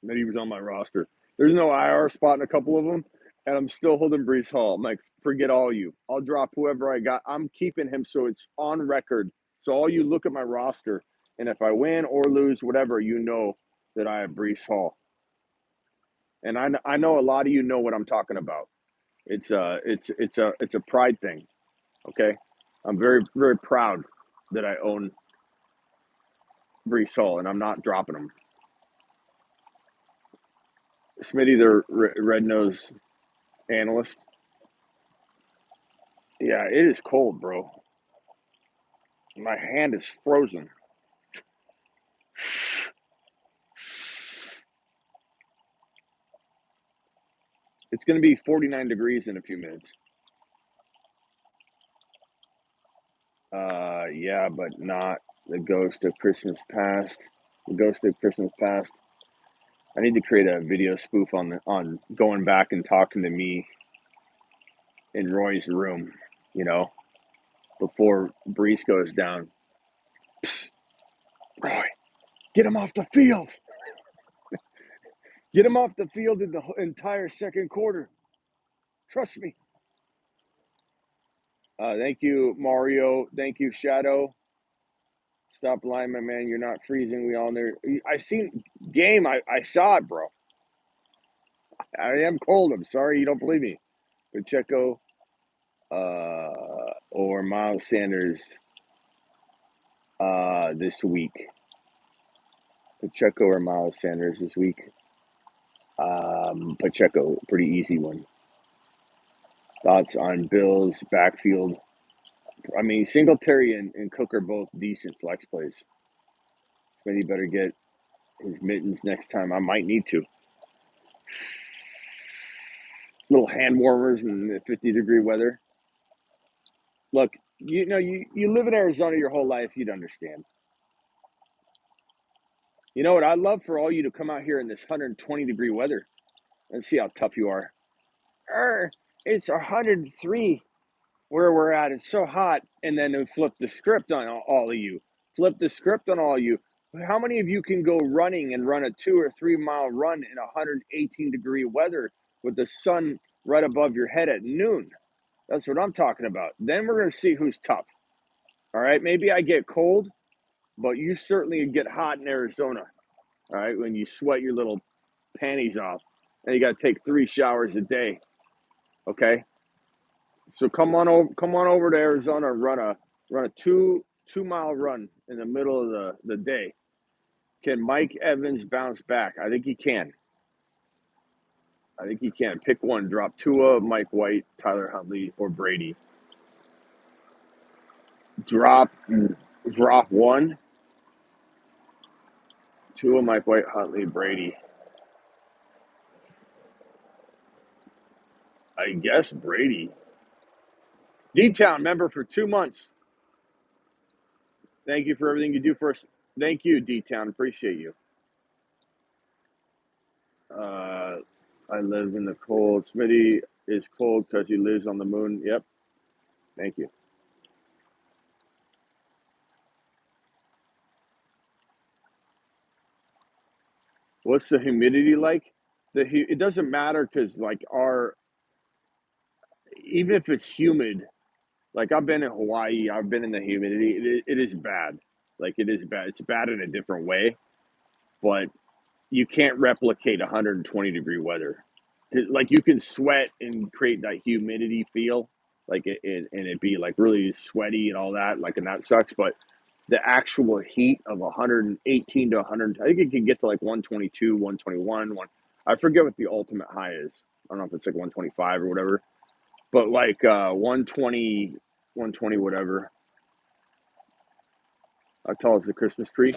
Speaker 1: that he was on my roster. There's no IR spot in a couple of them, and I'm still holding Brees Hall. I'm like, forget all you. I'll drop whoever I got. I'm keeping him so it's on record. So all you look at my roster, and if I win or lose, whatever, you know that I have Brees Hall. And I know a lot of you know what I'm talking about. It's a pride thing. Okay, I'm very very proud that I own Brees Hall, and I'm not dropping him. Smitty, the red nose analyst. Yeah, it is cold, bro. My hand is frozen. It's going to be 49 degrees in a few minutes. Yeah, but not the ghost of Christmas past. The ghost of Christmas past. I need to create a video spoof on going back and talking to me in Roy's room, you know, before Brees goes down. Psst, Roy, get him off the field. Get him off the field in the entire second quarter. Trust me. Thank you, Mario. Thank you, Shadow. Stop lying, my man. You're not freezing. We all know. I seen game. I saw it, bro. I am cold. I'm sorry you don't believe me. Pacheco or Miles Sanders this week. Pacheco or Miles Sanders this week. Pacheco, pretty easy one. Thoughts on Bills backfield? I mean, Singletary and Cook are both decent flex plays. Smitty better get his mittens next time. I might need to. Little hand warmers in the 50-degree weather. Look, you know, you live in Arizona your whole life, you'd understand. You know what? I'd love for all you to come out here in this 120-degree weather and see how tough you are. It's 103 where we're at. It's so hot. And then we flip the script on all of you. Flip the script on all of you. How many of you can go running and run a 2 or 3 mile run in 118-degree weather with the sun right above your head at noon? That's what I'm talking about. Then we're going to see who's tough. All right. Maybe I get cold, but you certainly get hot in Arizona. All right. When you sweat your little panties off and you got to take 3 showers a day. Okay. So come on over to Arizona and run a 2 mile run in the middle of the day. Can Mike Evans bounce back? I think he can. Pick one. Drop Tua, Mike White, Tyler Huntley, or Brady. Drop one. Tua, Mike White, Huntley, Brady. I guess Brady. D-Town member for 2 months. Thank you for everything you do for us. Thank you, D-Town. Appreciate you. I live in the cold. Smitty is cold because he lives on the moon. Yep. Thank you. What's the humidity like? It doesn't matter because like even if it's humid, like I've been in Hawaii, I've been in the humidity. It is bad. Like it is bad. It's bad in a different way, but you can't replicate 120-degree weather. Like you can sweat and create that humidity feel, like and it be like really sweaty and all that, like, and that sucks. But the actual heat of 118 to 100, I think it can get to like 122, 121, I forget what the ultimate high is. I don't know if it's like 125 or whatever, but like 120, 120, whatever. How tall is the Christmas tree?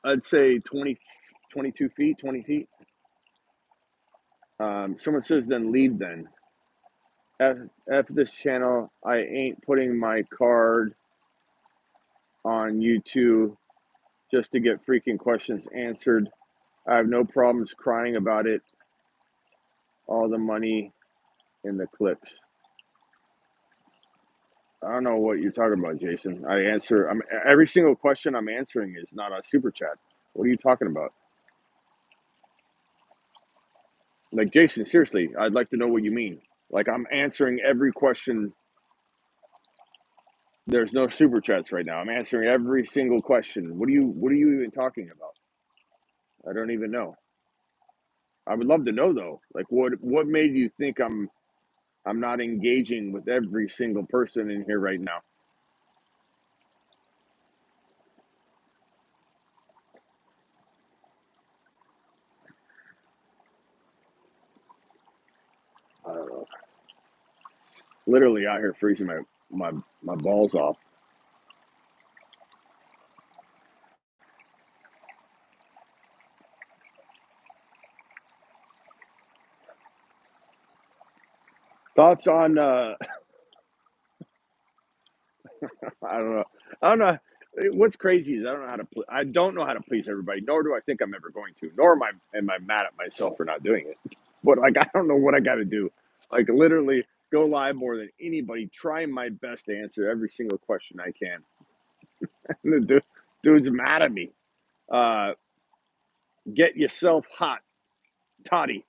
Speaker 1: I'd say 20, 22 feet, 20 feet. Someone says then leave then. F this channel. I ain't putting my card on YouTube just to get freaking questions answered. I have no problems crying about it. All the money in the clips. I don't know what you're talking about, Jason. Every single question I'm answering is not a super chat. What are you talking about? Like, Jason, seriously, I'd like to know what you mean. Like, I'm answering every question. There's no super chats right now. I'm answering every single question. What are you even talking about? I don't even know. I would love to know though. Like, what made you think I'm not engaging with every single person in here right now? I don't know. Literally out here freezing my balls off. Thoughts on I don't know. I don't know. What's crazy is I don't know how to please everybody, nor do I think I'm ever going to. Nor am I mad at myself for not doing it. But like I don't know what I got to do. Like literally go live more than anybody, trying my best to answer every single question I can. And the dude's mad at me. Uh, get yourself hot, toddy.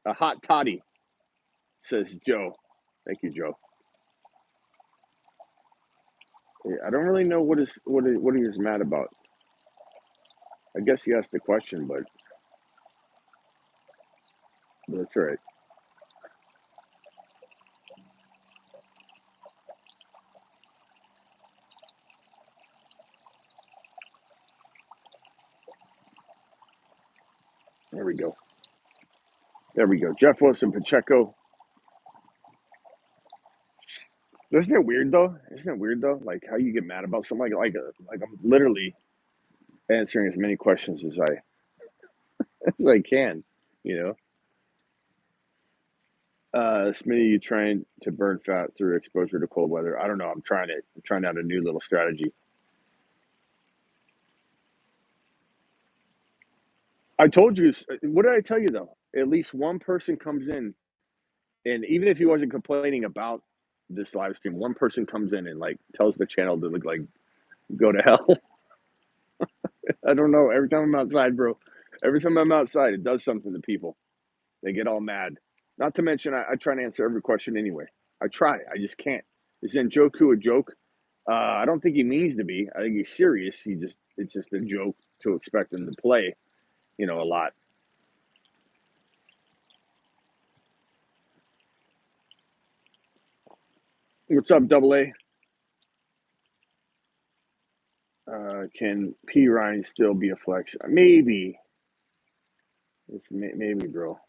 Speaker 1: A hot toddy, says Joe. Thank you, Joe. Yeah, I don't really know what he was mad about. I guess he asked the question, but that's all right. There we go. There we go. Jeff Wilson Pacheco. Isn't it weird though? Isn't it weird though? Like how you get mad about something like I'm literally answering as many questions as I as I can. You know, Smitty, you trying to burn fat through exposure to cold weather? I don't know. I'm trying out a new little strategy. I told you. What did I tell you though? At least one person comes in, and even if he wasn't complaining about this live stream, one person comes in and like tells the channel to look like go to hell. I don't know. Every time I'm outside, bro, every time I'm outside, it does something to people. They get all mad. Not to mention, I try to answer every question anyway. I try. I just can't. Is Njoku a joke? I don't think he means to be. I think he's serious. It's just a joke to expect him to play, a lot. What's up, Double A? Can P Ryan still be a flex? Maybe. Maybe, bro.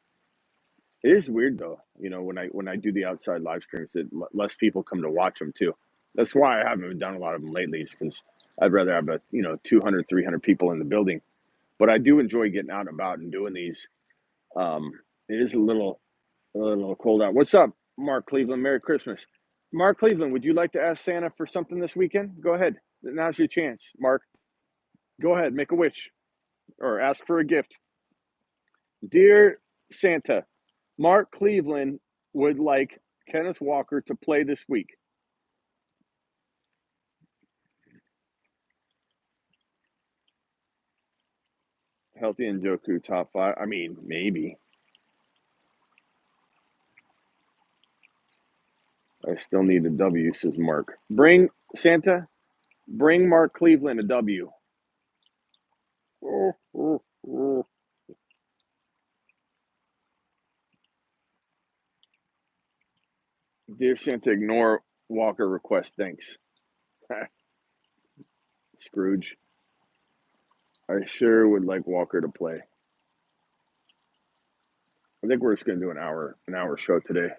Speaker 1: It is weird though, when I do the outside live streams, that less people come to watch them too. That's why I haven't done a lot of them lately, is because I'd rather have 200, 300 people in the building. But I do enjoy getting out and about and doing these. It is a little cold out. What's up, Mark Cleveland? Merry Christmas, Mark Cleveland. Would you like to ask Santa for something this weekend? Go ahead. Now's your chance, Mark. Go ahead, make a wish or ask for a gift. Dear Santa, Mark Cleveland would like Kenneth Walker to play this week. Healthy and Joku top five. I mean, maybe. I still need a W, says Mark. Bring Santa, bring Mark Cleveland a W. Oh, oh, oh. Dear Santa, ignore Walker request. Thanks. Scrooge. I sure would like Walker to play. I think we're just gonna do an hour show today.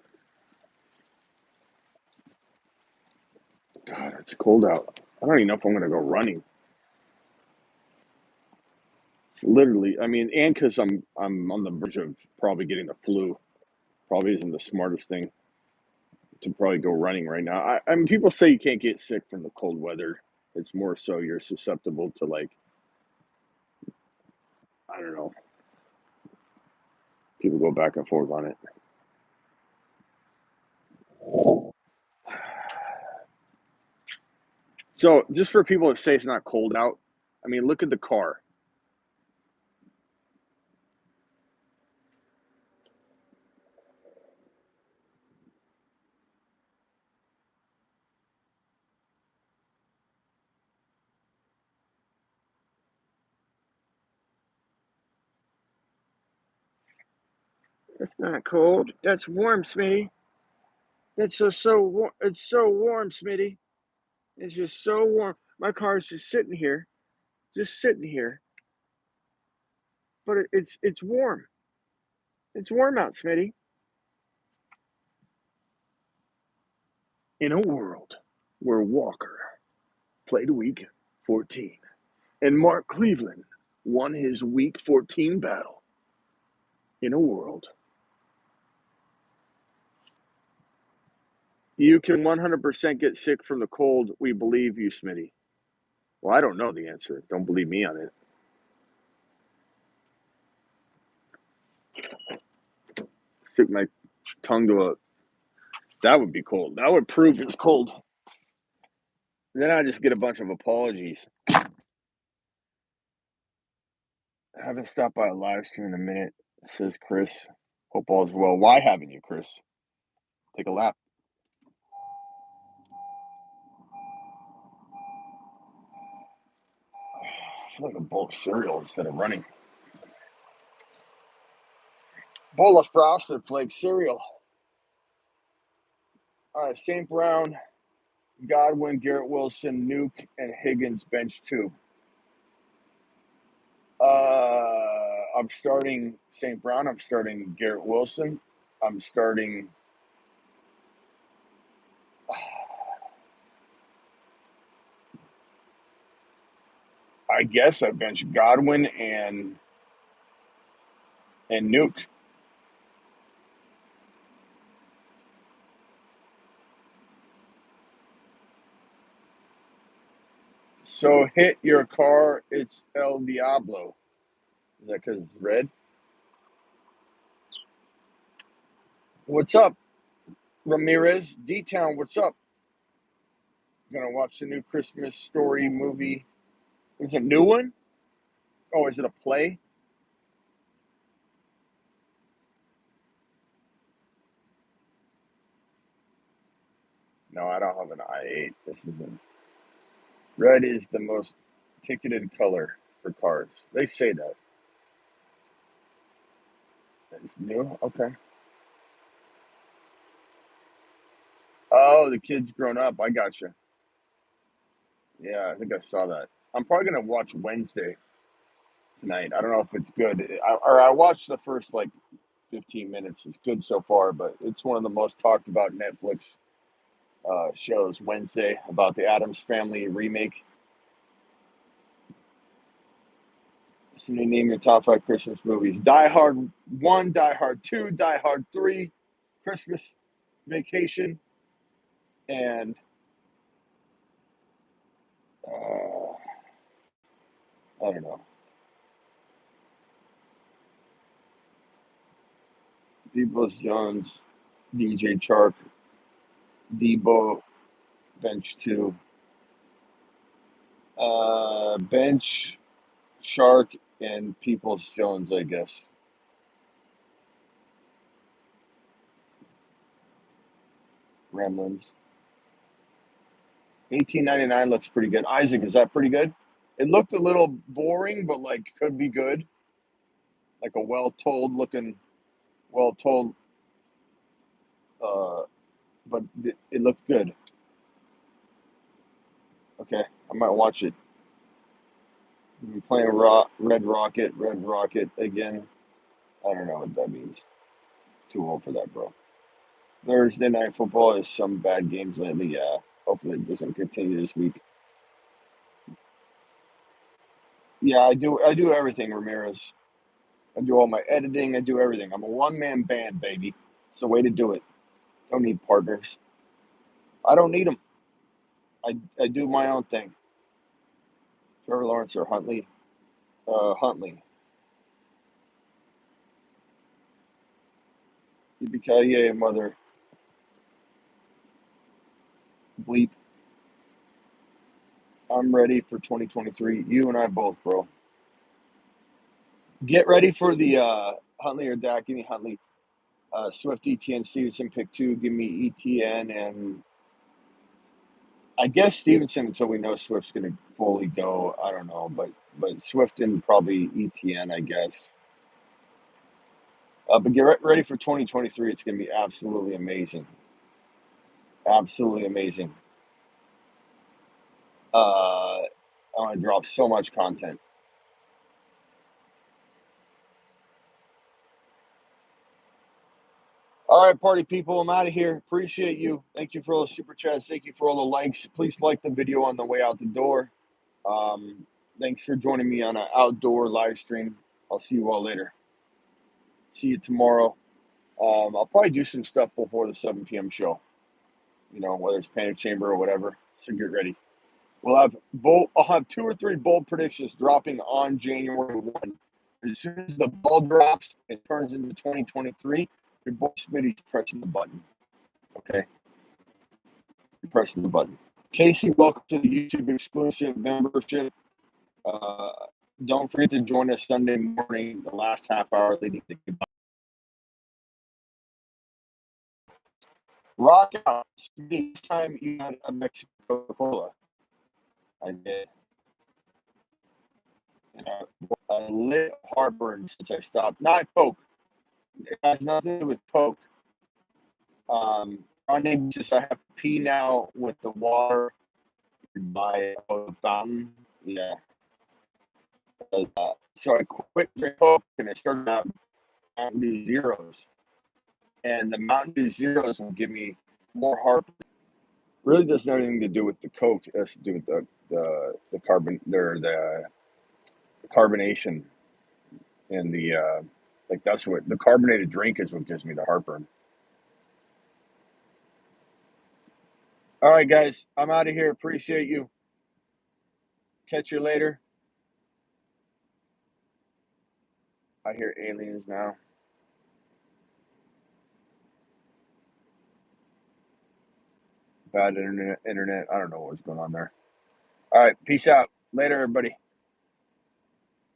Speaker 1: God, it's cold out. I don't even know if I'm gonna go running. It's literally, I mean, and because I'm on the verge of probably getting the flu. Probably isn't the smartest thing to probably go running right now. I mean, people say you can't get sick from the cold weather. It's more so you're susceptible to like, I don't know. People go back and forth on it. So, just for people that say it's not cold out, I mean, look at the car. It's not cold. That's warm, Smitty. It's so warm, Smitty. It's just so warm. My car's just sitting here, but it's warm. It's warm out, Smitty. In a world where Walker played week 14 and Mark Cleveland won his week 14 battle, in a world you can 100% get sick from the cold, we believe you, Smitty. Well, I don't know the answer. Don't believe me on it. Stick my tongue to a. That would be cold. That would prove it's cold. Then I just get a bunch of apologies. I haven't stopped by a live stream in a minute, says Chris. Hope all's well. Why haven't you, Chris? Take a lap. I feel like a bowl of cereal instead of running. Bowl of frosted flake cereal. All right, St. Brown, Godwin, Garrett Wilson, Nuke, and Higgins bench two. I'm starting St. Brown. I'm starting Garrett Wilson. I'm starting. I guess I bench Godwin and Nuke. So hit your car. It's El Diablo. Is that because it's red? What's up, Ramirez? D-Town, what's up? Gonna watch the new Christmas Story movie. Is it a new one? Oh, is it a play? No, I don't have an i8. This isn't. Red is the most ticketed color for cars. They say that. It's new? Okay. Oh, the kid's grown up. I gotcha. Yeah, I think I saw that. I'm probably gonna watch Wednesday tonight. I don't know if it's good. I watched the first like 15 minutes. It's good so far, but it's one of the most talked about Netflix shows. Wednesday, about the Addams Family remake. So you name your top five Christmas movies: Die Hard 1, Die Hard 2, Die Hard 3, Christmas Vacation, and I don't know. Debo Jones, DJ Chark, Debo, bench two. Bench, Shark, and Peoples Jones, I guess. Gremlins. 1899 looks pretty good. Isaac, is that pretty good? It looked a little boring, but like could be good. Like a well told, uh, but it looked good. Okay, I might watch it. I'm playing Red Rocket again. I don't know what that means. Too old for that, bro. Thursday night football is some bad games lately. Yeah, hopefully it doesn't continue this week. Yeah, I do everything, Ramirez. I do all my editing. I do everything. I'm a one man band, baby. It's the way to do it. Don't need partners. I don't need them. I do my own thing. Trevor Lawrence or Huntley. Huntley. Yippee mother bleep. I'm ready for 2023. You and I both, bro. Get ready for the Huntley or Dak. Give me Huntley. Swift, ETN, Stevenson, pick two. Give me ETN and I guess Stevenson until we know Swift's going to fully go. I don't know, but Swift and probably ETN, I guess. But get ready for 2023. It's going to be absolutely amazing. Absolutely amazing. I'm going to drop so much content. All right, party people, I'm out of here. Appreciate you. Thank you for all the super chats. Thank you for all the likes. Please like the video on the way out the door. Um, Thanks for joining me on an outdoor live stream. I'll see you all later. See you tomorrow. I'll probably do some stuff before the 7 p.m. show. You know, whether it's Panic Chamber or whatever. So get ready. I'll have 2 or 3 bold predictions dropping on January 1. As soon as the ball drops, it turns into 2023. Your boy Smitty's pressing the button. Okay, you're pressing the button. Casey, welcome to the YouTube exclusive membership. Uh, don't forget to join us Sunday morning, the last half hour leading to goodbye. Rock out. This time you had a Mexican Coca-Cola. I did. And I lit heartburn since I stopped. Not Coke. It has nothing to do with Coke. My name is just I have to pee now with the water by a fountain. Yeah. So I quit drinking Coke and I started out Mountain Dew Zeros. And the Mountain Dew Zeros will give me more heartburn. Really doesn't have anything to do with the Coke. It has to do with the carbon or the carbonation and the like that's what the carbonated drink is what gives me the heartburn. All right, guys, I'm out of here. Appreciate you. Catch you later. I hear aliens now. Bad internet. I don't know what's going on there. All right, peace out. Later, everybody.